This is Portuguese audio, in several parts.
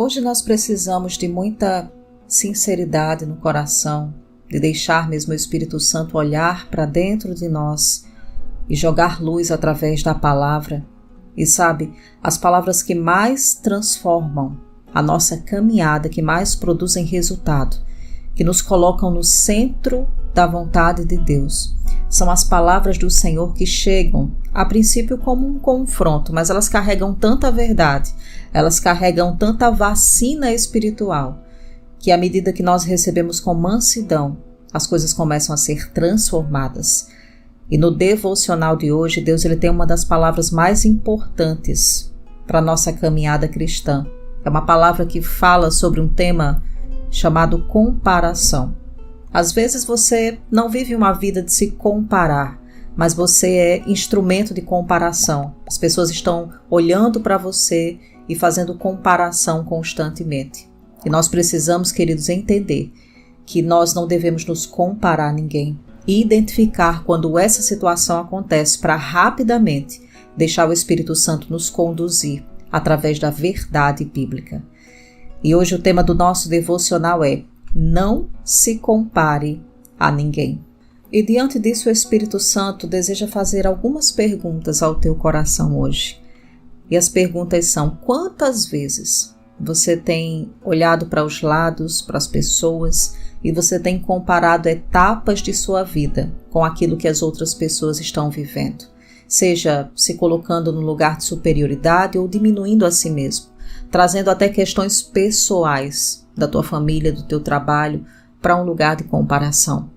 Hoje nós precisamos de muita sinceridade no coração, de deixar mesmo o Espírito Santo olhar para dentro de nós e jogar luz através da palavra. E sabe, as palavras que mais transformam a nossa caminhada, que mais produzem resultado, que nos colocam no centro da vontade de Deus, são as palavras do Senhor que chegam, a princípio como um confronto, mas elas carregam tanta verdade, elas carregam tanta vacina espiritual, que à medida que nós recebemos com mansidão, as coisas começam a ser transformadas. E no devocional de hoje, Deus ele tem uma das palavras mais importantes para a nossa caminhada cristã. É uma palavra que fala sobre um tema chamado comparação. Às vezes você não vive uma vida de se comparar, mas você é instrumento de comparação. As pessoas estão olhando para você e fazendo comparação constantemente. E nós precisamos, queridos, entender que nós não devemos nos comparar a ninguém e identificar quando essa situação acontece para rapidamente deixar o Espírito Santo nos conduzir através da verdade bíblica. E hoje o tema do nosso devocional é: não se compare a ninguém. E diante disso o Espírito Santo deseja fazer algumas perguntas ao teu coração hoje. E as perguntas são: quantas vezes você tem olhado para os lados, para as pessoas, e você tem comparado etapas de sua vida com aquilo que as outras pessoas estão vivendo? Seja se colocando no lugar de superioridade ou diminuindo a si mesmo, trazendo até questões pessoais da tua família, do teu trabalho, para um lugar de comparação.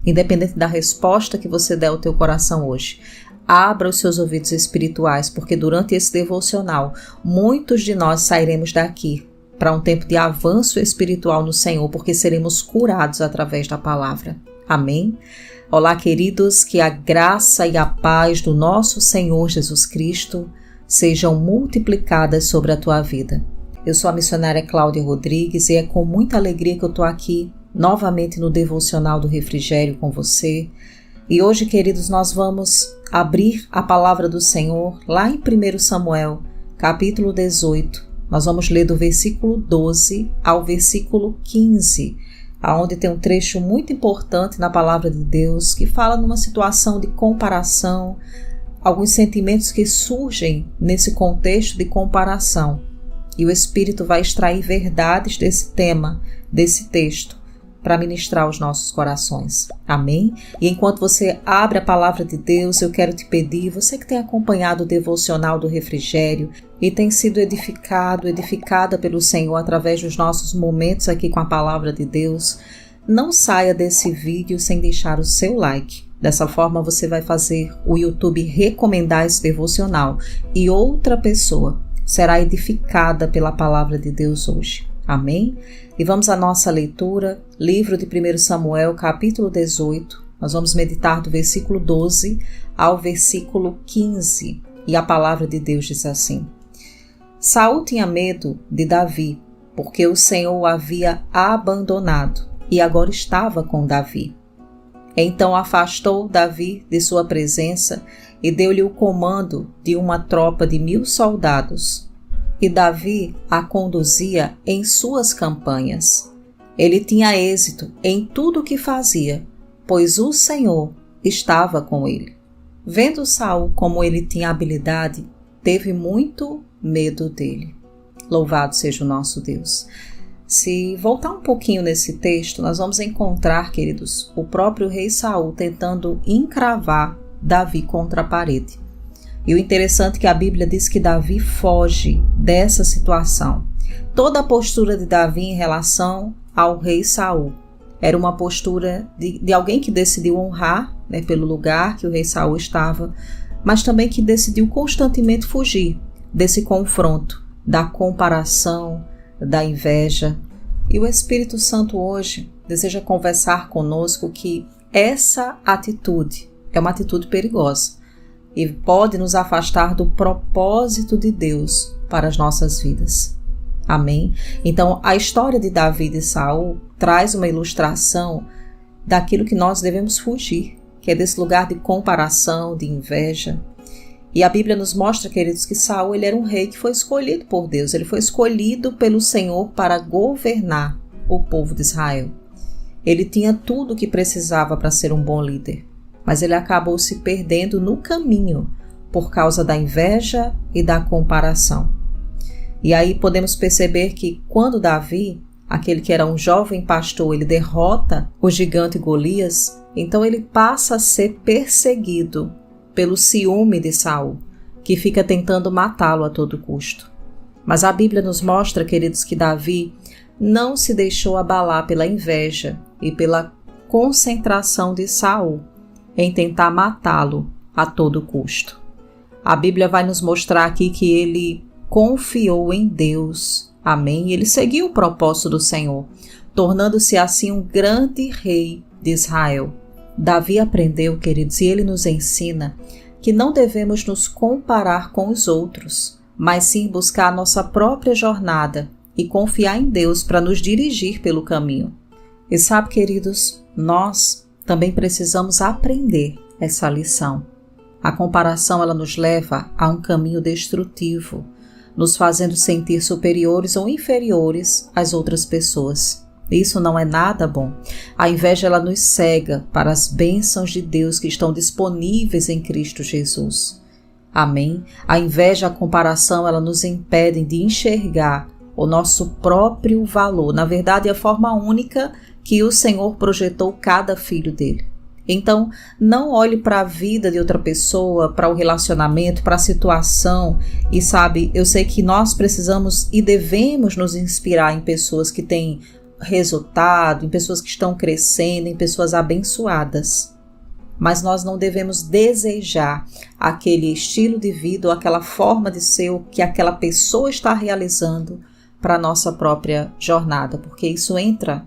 Independente da resposta que você der ao teu coração hoje, abra os seus ouvidos espirituais, porque durante esse devocional, muitos de nós sairemos daqui para um tempo de avanço espiritual no Senhor, porque seremos curados através da palavra. Amém? Olá, queridos, que a graça e a paz do nosso Senhor Jesus Cristo sejam multiplicadas sobre a tua vida. Eu sou a missionária Cláudia Rodrigues e é com muita alegria que eu estou aqui novamente no Devocional do Refrigério com você. E hoje, queridos, nós vamos abrir a palavra do Senhor lá em 1 Samuel, capítulo 18. Nós vamos ler do versículo 12 ao versículo 15, onde tem um trecho muito importante na palavra de Deus que fala numa situação de comparação, alguns sentimentos que surgem nesse contexto de comparação. E o Espírito vai extrair verdades desse tema, desse texto, para ministrar aos nossos corações. Amém? E enquanto você abre a palavra de Deus, eu quero te pedir, você que tem acompanhado o devocional do Refrigério e tem sido edificada pelo Senhor através dos nossos momentos aqui com a palavra de Deus, não saia desse vídeo sem deixar o seu like. Dessa forma você vai fazer o YouTube recomendar esse devocional e outra pessoa será edificada pela palavra de Deus hoje. Amém? E vamos à nossa leitura, livro de 1 Samuel, capítulo 18. Nós vamos meditar do versículo 12 ao versículo 15. E a palavra de Deus diz assim: Saul tinha medo de Davi, porque o Senhor o havia abandonado e agora estava com Davi. Então afastou Davi de sua presença e deu-lhe o comando de uma tropa de 1000 soldados. E Davi a conduzia em suas campanhas. Ele tinha êxito em tudo o que fazia, pois o Senhor estava com ele. Vendo Saul como ele tinha habilidade, teve muito medo dele. Louvado seja o nosso Deus. Se voltar um pouquinho nesse texto, nós vamos encontrar, queridos, o próprio rei Saul tentando encravar Davi contra a parede. E o interessante é que a Bíblia diz que Davi foge dessa situação. Toda a postura de Davi em relação ao rei Saul era uma postura de alguém que decidiu honrar, pelo lugar que o rei Saul estava, mas também que decidiu constantemente fugir desse confronto, da comparação, da inveja. E o Espírito Santo hoje deseja conversar conosco que essa atitude é uma atitude perigosa e pode nos afastar do propósito de Deus para as nossas vidas. Amém? Então, a história de Davi e de Saul traz uma ilustração daquilo que nós devemos fugir, que é desse lugar de comparação, de inveja. E a Bíblia nos mostra, queridos, que Saul ele era um rei que foi escolhido por Deus. Ele foi escolhido pelo Senhor para governar o povo de Israel. Ele tinha tudo o que precisava para ser um bom líder, mas ele acabou se perdendo no caminho por causa da inveja e da comparação. E aí podemos perceber que quando Davi, aquele que era um jovem pastor, ele derrota o gigante Golias, então ele passa a ser perseguido pelo ciúme de Saul, que fica tentando matá-lo a todo custo. Mas a Bíblia nos mostra, queridos, que Davi não se deixou abalar pela inveja e pela concentração de Saul em tentar matá-lo a todo custo. A Bíblia vai nos mostrar aqui que ele confiou em Deus, amém? E ele seguiu o propósito do Senhor, tornando-se assim um grande rei de Israel. Davi aprendeu, queridos, e ele nos ensina que não devemos nos comparar com os outros, mas sim buscar a nossa própria jornada e confiar em Deus para nos dirigir pelo caminho. E sabe, queridos, nós também precisamos aprender essa lição. A comparação ela nos leva a um caminho destrutivo, nos fazendo sentir superiores ou inferiores às outras pessoas. Isso não é nada bom. A inveja ela nos cega para as bênçãos de Deus que estão disponíveis em Cristo Jesus. Amém? A inveja, a comparação, ela nos impedem de enxergar o nosso próprio valor. Na verdade, é a forma única que o Senhor projetou cada filho dele. Então, não olhe para a vida de outra pessoa, para o relacionamento, para a situação. E sabe, eu sei que nós precisamos e devemos nos inspirar em pessoas que têm resultado, em pessoas que estão crescendo, em pessoas abençoadas. Mas nós não devemos desejar aquele estilo de vida ou aquela forma de ser o que aquela pessoa está realizando para a nossa própria jornada, porque isso entra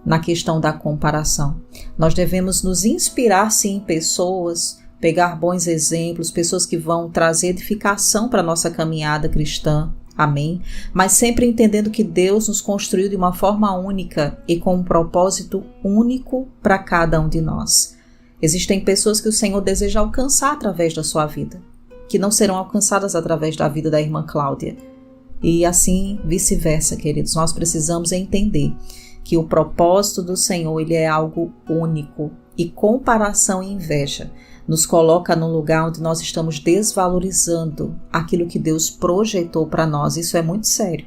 na questão da comparação. Nós devemos nos inspirar sim em pessoas, pegar bons exemplos, pessoas que vão trazer edificação para a nossa caminhada cristã. Amém? Mas sempre entendendo que Deus nos construiu de uma forma única e com um propósito único para cada um de nós. Existem pessoas que o Senhor deseja alcançar através da sua vida, que não serão alcançadas através da vida da irmã Cláudia. E assim vice-versa, queridos. Nós precisamos entender que o propósito do Senhor ele é algo único e comparação e inveja nos coloca num lugar onde nós estamos desvalorizando aquilo que Deus projetou para nós. Isso é muito sério.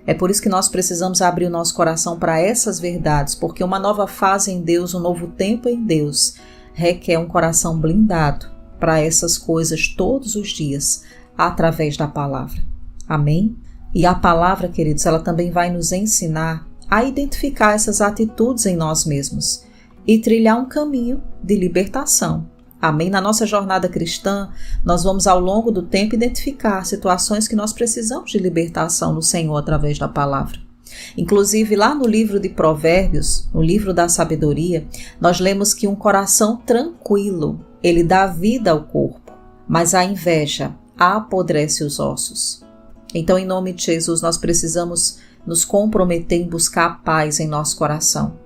É por isso que nós precisamos abrir o nosso coração para essas verdades, porque uma nova fase em Deus, um novo tempo em Deus, requer um coração blindado para essas coisas todos os dias, através da palavra. Amém? E a palavra, queridos, ela também vai nos ensinar a identificar essas atitudes em nós mesmos e trilhar um caminho de libertação. Amém? Na nossa jornada cristã, nós vamos ao longo do tempo identificar situações que nós precisamos de libertação no Senhor através da palavra. Inclusive, lá no livro de Provérbios, no livro da sabedoria, nós lemos que um coração tranquilo, ele dá vida ao corpo, mas a inveja apodrece os ossos. Então, em nome de Jesus, nós precisamos nos comprometer em buscar a paz em nosso coração,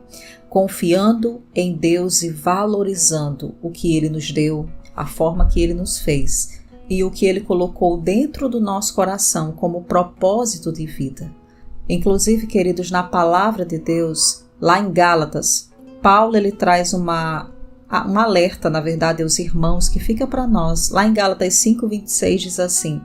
confiando em Deus e valorizando o que Ele nos deu, a forma que Ele nos fez e o que Ele colocou dentro do nosso coração como propósito de vida. Inclusive, queridos, na palavra de Deus, lá em Gálatas, Paulo ele traz um alerta, na verdade, aos irmãos que fica para nós. Lá em Gálatas 5:26 diz assim: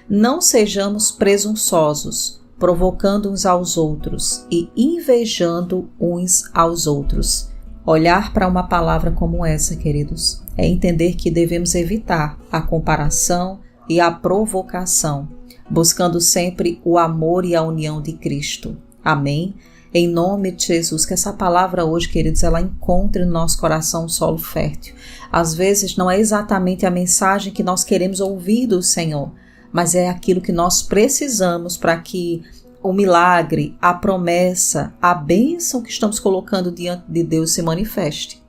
não sejamos presunçosos, provocando uns aos outros e invejando uns aos outros. Olhar para uma palavra como essa, queridos, é entender que devemos evitar a comparação e a provocação, buscando sempre o amor e a união de Cristo. Amém? Em nome de Jesus, que essa palavra hoje, queridos, ela encontre no nosso coração um solo fértil. Às vezes não é exatamente a mensagem que nós queremos ouvir do Senhor, mas é aquilo que nós precisamos para que o milagre, a promessa, a bênção que estamos colocando diante de Deus se manifeste.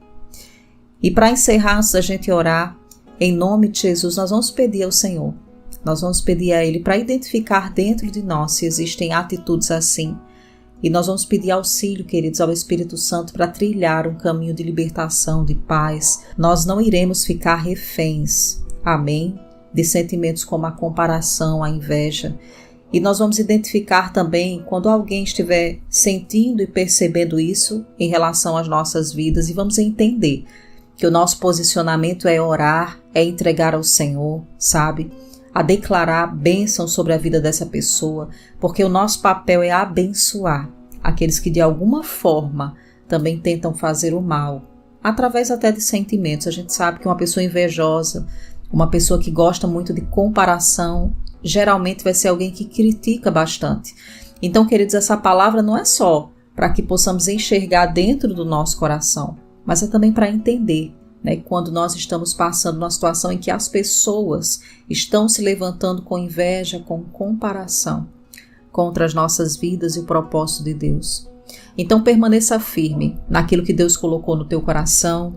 E para encerrar, antes da gente orar, em nome de Jesus, nós vamos pedir ao Senhor, nós vamos pedir a Ele para identificar dentro de nós se existem atitudes assim. E nós vamos pedir auxílio, queridos, ao Espírito Santo para trilhar um caminho de libertação, de paz. Nós não iremos ficar reféns, amém, de sentimentos como a comparação, a inveja. E nós vamos identificar também quando alguém estiver sentindo e percebendo isso em relação às nossas vidas, e vamos entender que o nosso posicionamento é orar, é entregar ao Senhor, sabe? A declarar bênção sobre a vida dessa pessoa, porque o nosso papel é abençoar aqueles que de alguma forma também tentam fazer o mal, através até de sentimentos. A gente sabe que uma pessoa invejosa, uma pessoa que gosta muito de comparação, geralmente vai ser alguém que critica bastante. Então, queridos, essa palavra não é só para que possamos enxergar dentro do nosso coração, mas é também para entender, né, quando nós estamos passando numa situação em que as pessoas estão se levantando com inveja, com comparação contra as nossas vidas e o propósito de Deus. Então permaneça firme naquilo que Deus colocou no teu coração.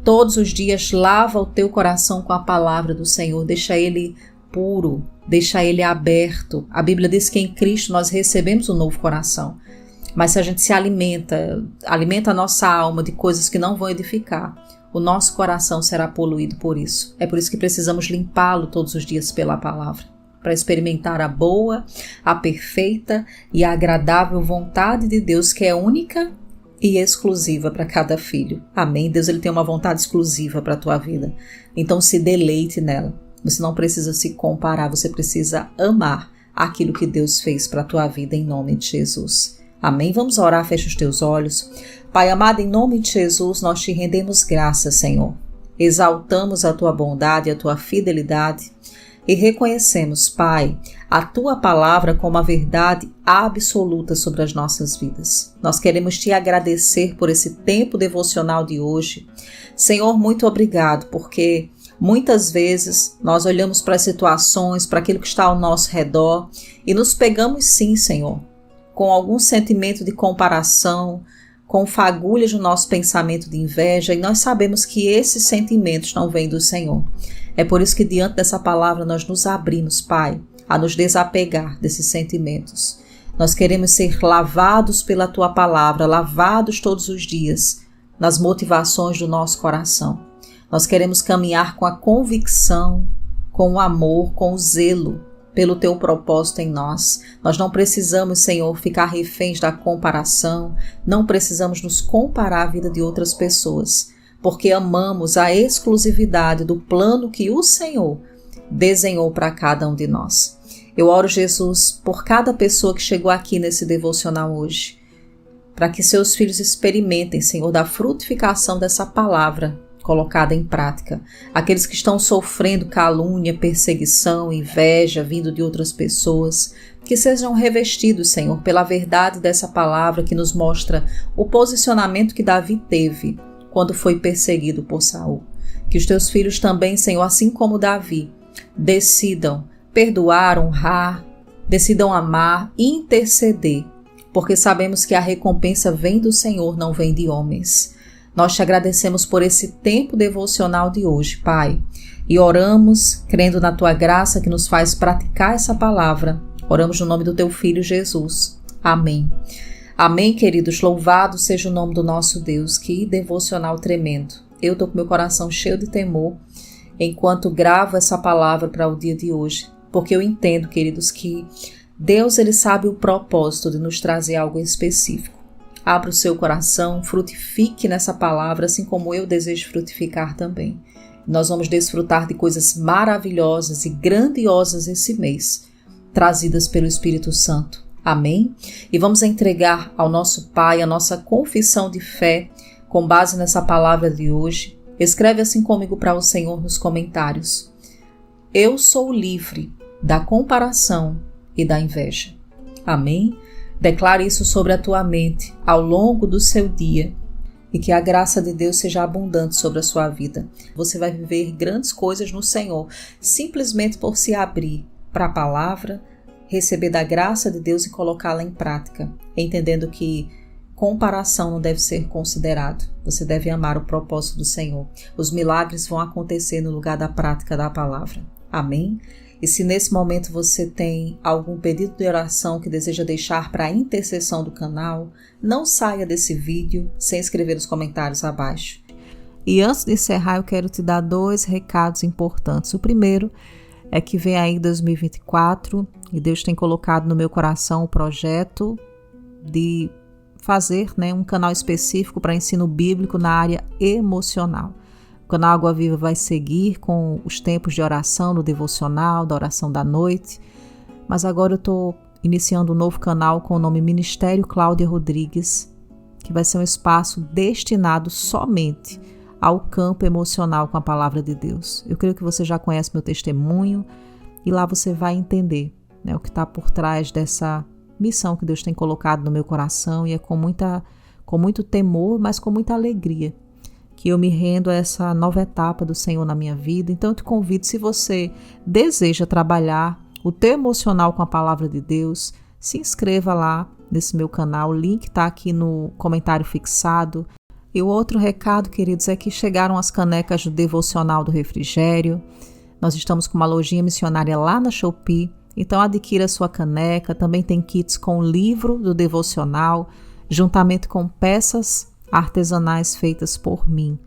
Todos os dias lava o teu coração com a palavra do Senhor, deixa ele puro, deixa ele aberto. A Bíblia diz que em Cristo nós recebemos um novo coração. Mas se a gente se alimenta a nossa alma de coisas que não vão edificar, o nosso coração será poluído por isso. É por isso que precisamos limpá-lo todos os dias pela palavra, para experimentar a boa, a perfeita e a agradável vontade de Deus, que é única e exclusiva para cada filho. Amém? Deus, ele tem uma vontade exclusiva para a tua vida. Então se deleite nela. Você não precisa se comparar, você precisa amar aquilo que Deus fez para a tua vida em nome de Jesus. Amém? Vamos orar, fecha os teus olhos. Pai amado, em nome de Jesus, nós te rendemos graças, Senhor. Exaltamos a tua bondade, a tua fidelidade e reconhecemos, Pai, a tua palavra como a verdade absoluta sobre as nossas vidas. Nós queremos te agradecer por esse tempo devocional de hoje. Senhor, muito obrigado, porque muitas vezes nós olhamos para as situações, para aquilo que está ao nosso redor e nos pegamos sim, Senhor, com algum sentimento de comparação, com fagulhas no nosso pensamento de inveja, e nós sabemos que esses sentimentos não vêm do Senhor. É por isso que diante dessa palavra nós nos abrimos, Pai, a nos desapegar desses sentimentos. Nós queremos ser lavados pela tua palavra, lavados todos os dias nas motivações do nosso coração. Nós queremos caminhar com a convicção, com o amor, com o zelo pelo teu propósito em nós. Nós não precisamos, Senhor, ficar reféns da comparação, não precisamos nos comparar à vida de outras pessoas, porque amamos a exclusividade do plano que o Senhor desenhou para cada um de nós. Eu oro, Jesus, por cada pessoa que chegou aqui nesse devocional hoje, para que seus filhos experimentem, Senhor, da frutificação dessa palavra colocada em prática. Aqueles que estão sofrendo calúnia, perseguição, inveja, vindo de outras pessoas, que sejam revestidos, Senhor, pela verdade dessa palavra que nos mostra o posicionamento que Davi teve quando foi perseguido por Saul. Que os teus filhos também, Senhor, assim como Davi, decidam perdoar, honrar, decidam amar e interceder, porque sabemos que a recompensa vem do Senhor, não vem de homens. Nós te agradecemos por esse tempo devocional de hoje, Pai, e oramos crendo na tua graça que nos faz praticar essa palavra. Oramos no nome do teu Filho Jesus. Amém. Amém, queridos. Louvado seja o nome do nosso Deus. Que devocional tremendo. Eu estou com meu coração cheio de temor enquanto gravo essa palavra para o dia de hoje, porque eu entendo, queridos, que Deus, ele sabe o propósito de nos trazer algo específico. Abra o seu coração, frutifique nessa palavra, assim como eu desejo frutificar também. Nós vamos desfrutar de coisas maravilhosas e grandiosas esse mês, trazidas pelo Espírito Santo. Amém? E vamos entregar ao nosso Pai a nossa confissão de fé com base nessa palavra de hoje. Escreve assim comigo para o Senhor nos comentários. Eu sou livre da comparação e da inveja. Amém? Declare isso sobre a tua mente ao longo do seu dia e que a graça de Deus seja abundante sobre a sua vida. Você vai viver grandes coisas no Senhor, simplesmente por se abrir para a palavra, receber da graça de Deus e colocá-la em prática, entendendo que comparação não deve ser considerado. Você deve amar o propósito do Senhor. Os milagres vão acontecer no lugar da prática da palavra. Amém? E se nesse momento você tem algum pedido de oração que deseja deixar para a intercessão do canal, não saia desse vídeo sem escrever nos comentários abaixo. E antes de encerrar, eu quero te dar 2 recados importantes. O primeiro é que vem aí 2024 e Deus tem colocado no meu coração o projeto de fazer, um canal específico para ensino bíblico na área emocional. O canal Água Viva vai seguir com os tempos de oração no devocional, da oração da noite, mas agora eu estou iniciando um novo canal com o nome Ministério Cláudia Rodrigues, que vai ser um espaço destinado somente ao campo emocional com a palavra de Deus. Eu creio que você já conhece meu testemunho e lá você vai entender, o que está por trás dessa missão que Deus tem colocado no meu coração, e é com muito temor, mas com muita alegria que eu me rendo a essa nova etapa do Senhor na minha vida. Então eu te convido, se você deseja trabalhar o teu emocional com a palavra de Deus, se inscreva lá nesse meu canal, o link está aqui no comentário fixado. E o outro recado, queridos, é que chegaram as canecas do Devocional do Refrigério. Nós estamos com uma lojinha missionária lá na Shopee, então adquira a sua caneca. Também tem kits com o livro do Devocional, juntamente com peças artesanais feitas por mim.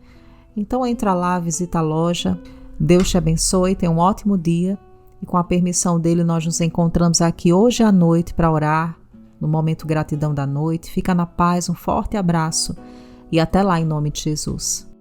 Então entra lá, visita a loja. Deus te abençoe, tenha um ótimo dia. E com a permissão dele, nós nos encontramos aqui hoje à noite para orar, no momento gratidão da noite. Fica na paz, um forte abraço. E até lá, em nome de Jesus.